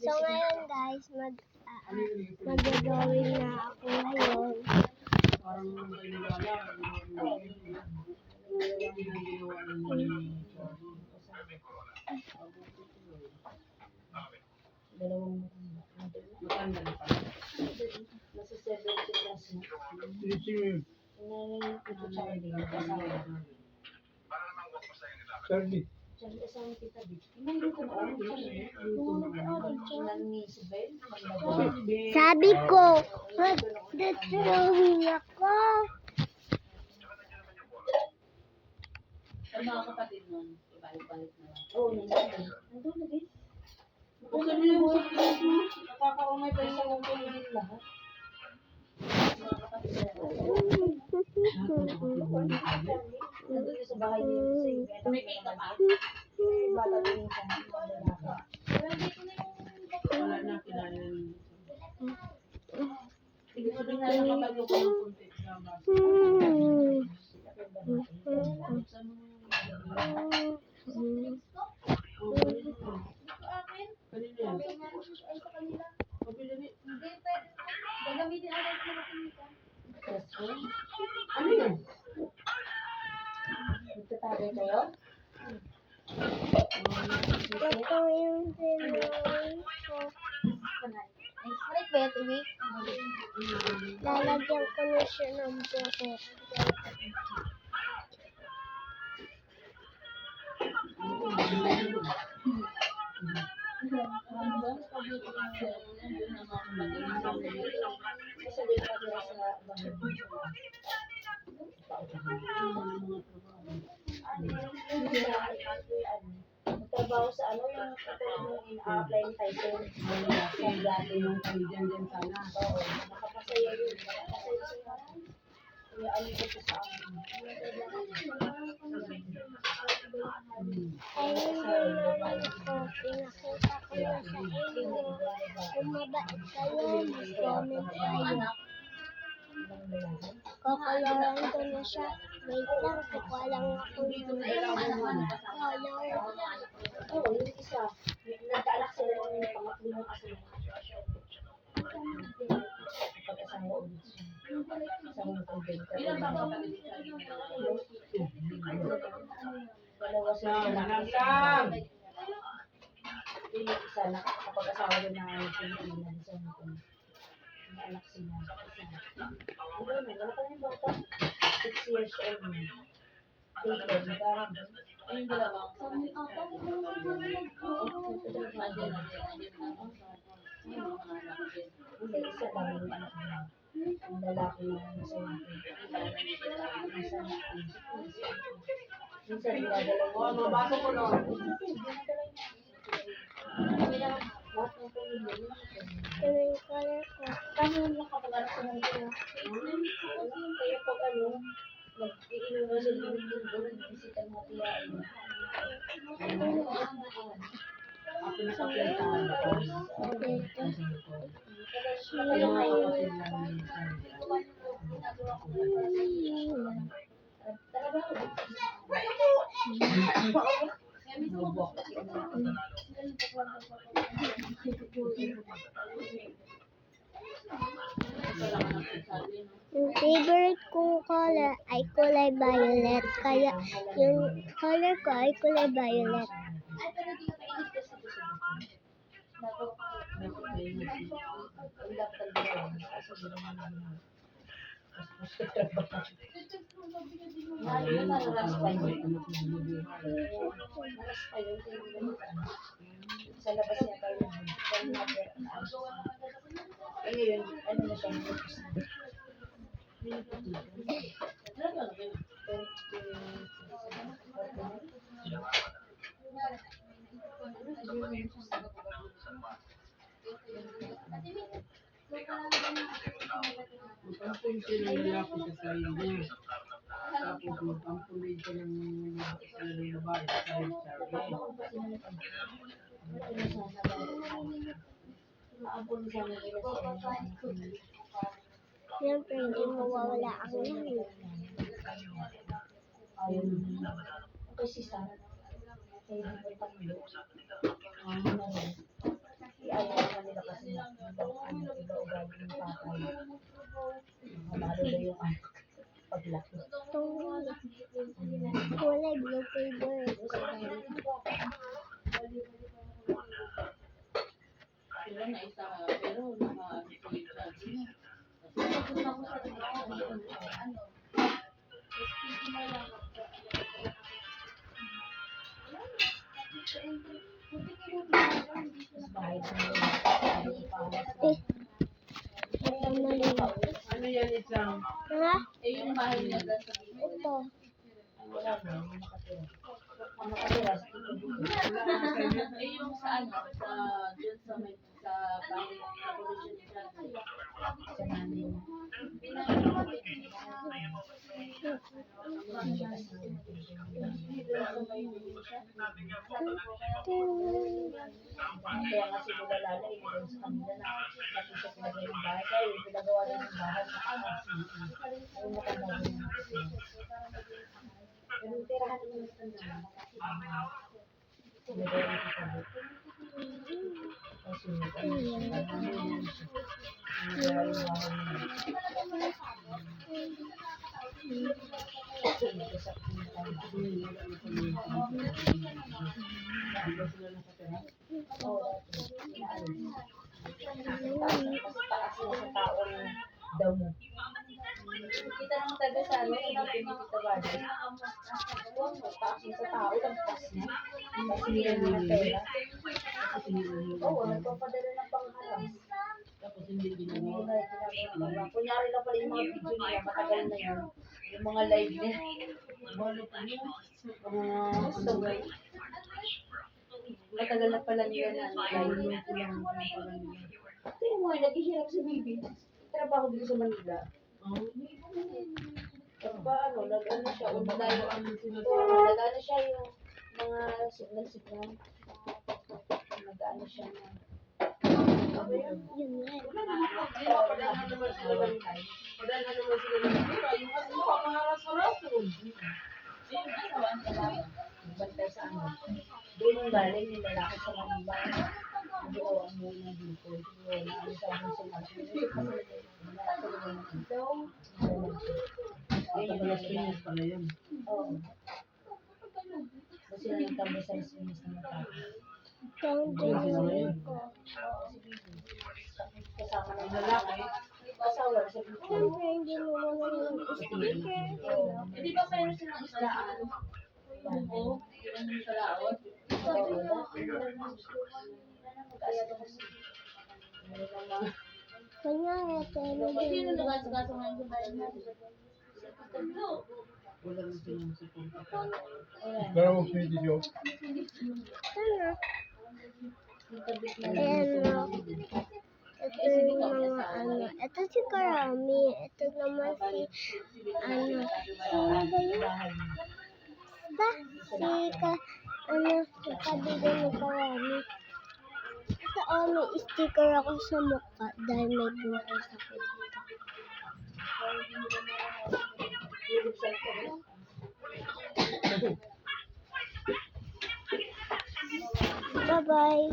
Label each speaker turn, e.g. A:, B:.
A: So ngayon guys, mag-drawing na ako ngayon.
B: Charlie.
A: Sabi ko, mag-drawing ako.
C: Sa mga kapatid nun, ibalik-balik na lang. Oo, nandun na din. Kasi mo yung sa kapatid mo, nakakaumay pa yung sa kumpong din lahat. Mga kapatid na nandun yung sa bahay niyo. May make-up pa. Bata din yung sa wala na, kinanin. Sige mo din na lang kapag ko ng punti. Ano yan? Nagtatagay kayo?
A: Ito yung drawing ko.
C: Explain ba yan, Tiwi?
A: Lalagyan ko na siya ng buhok.
C: Trabaho sa ano yung apply ni Tyson sa dati nung kami dyan sana. Oo, nakapasaya yun. Nakapasaya siya. Kaya ano ko sa akin.
A: Ayun yung naman ko. Pinakita ko na sa inyo. Kung mabait kayo, mag-comment kayo. Kakalaran ko na siya. Wait lang, kukuha lang ako ng color.
C: Oo, yung isa. Nagkaalak sila ng pangatlo ng aso. Pag-asawa ulit siya. Asawa ng pag-benta. Ilan ba ang kapatid siya? Dalawa siya. Yung isa, nakapag-asawa rin na Pilipinas. Isa na ito. May anak sila. Wala ka na yung bata. 6 years old na. Taken, parang. Yung dalawa. Hindi, isa lang yung anak nila. Ang lalaki na nasa natin. Minsan niladala mo. Mabasa ko na. Lahat ng pamilya.
A: Ito na yung color ko.
C: Paano yung nakapag-anak sa mga ito? Kaya pag ano, mag-iinom na sa linggo, nag-bisita mga tiyain. Ako na kaplantahan ako. Kaya mga kapatid lang minsan. Talaga ako.
A: Yung favorite kong color ay kulay violet. Kaya yung color ko ay kulay violet.
C: Sa labas niya tayo. Ayun, ano na siya?
B: Magpampun siya ng lalaki sa sarili niya. Tapos magpampun din siya ng babae sa sarili niya.
A: Siyempre, hindi mawawala ang langit.
C: Ayun. Kasi sa kaya hindi ko tatlo. Na rin. Ano naman nila kasi iba ugali ng tatay. Lalo na yung paglaki.
A: Kulay blue favorite ko dahil.
D: Sila na isa, pero naka-ano po yung sabi niya. Kasi tapos ako sa ano,
C: Mas bahay na nila.
A: Ito maliit.
B: Ano yan isang?
A: Ha?
D: eh yung bahay niya dyan sa
A: Ito.
C: Wala na, yung nakatira. Ang nakatira, sa
D: eh yung sa ano, sa dyan sa may sa bahay sa pollution dyan.
C: sa namin. Kaya nga si Lola Lala, iniwan sa kanila na natin siya pinagay ng bahay. Kaya yung pinagawa niya ng bahay sa anas. Yung matanda din naman kasi. Pero yung tirahan naman sa kanila. Pinagay ng kitabi. Kasi pinagawa yung bahay niya. Daw mo. Kita ng taga sa ano, sinabi ni Tita Barbie. Taas sa tao, lampas niya. Kasi nila ng pera. Oo, nagpapadala ng pangharas.
B: Tapos hindi
C: Hindi
B: ginawa.
C: na ginagawa. Kunyari lang pala yung mga video nila, matagal na yan. Yung mga live niya.
B: Balo pa niya.
C: So, matagal na pala nila na live. Tingnan mo, naghihirap si Bibi. Trabaho dito sa Manila. Paano, nag-ano siya,
B: Tayo ang
C: nag-ano siya yung mga signal. Nag-ano siya na.
A: Yun nga.
B: Padala naman sila ng pera. Yung kasi pamaharas-harason.
C: Bantay sa ano. Doon yung galing yung lalaki sa Manila. Ginawa ang muna dito. Ano sa mga sinabi.
B: Ito pala Pinas pala yun.
C: Oo. Kasi nagtambay sa Pinas na matapos.
A: Itong dinunod ko.
C: Kasama ng lalaki. Kasawa sa Pinas.
A: Siyempre, hindi mo naman yung sticker.
D: Eh di ba meron silang isdaan? Oo, yung sa laot.
A: Kunyari, ito yung
D: O sino nagkasagaso ngayon sa bayan natin?
B: Wala rin silang support.
E: Pero mag-video nyo.
A: Ano? Ayan o. Ito yung mga ano. Ito si Karami. Ito naman si ano. Sino ba yun? Basta si kabiga ni Karami. Ito may sticker ako sa mukha dahil may bukas ako dito. Bye-bye.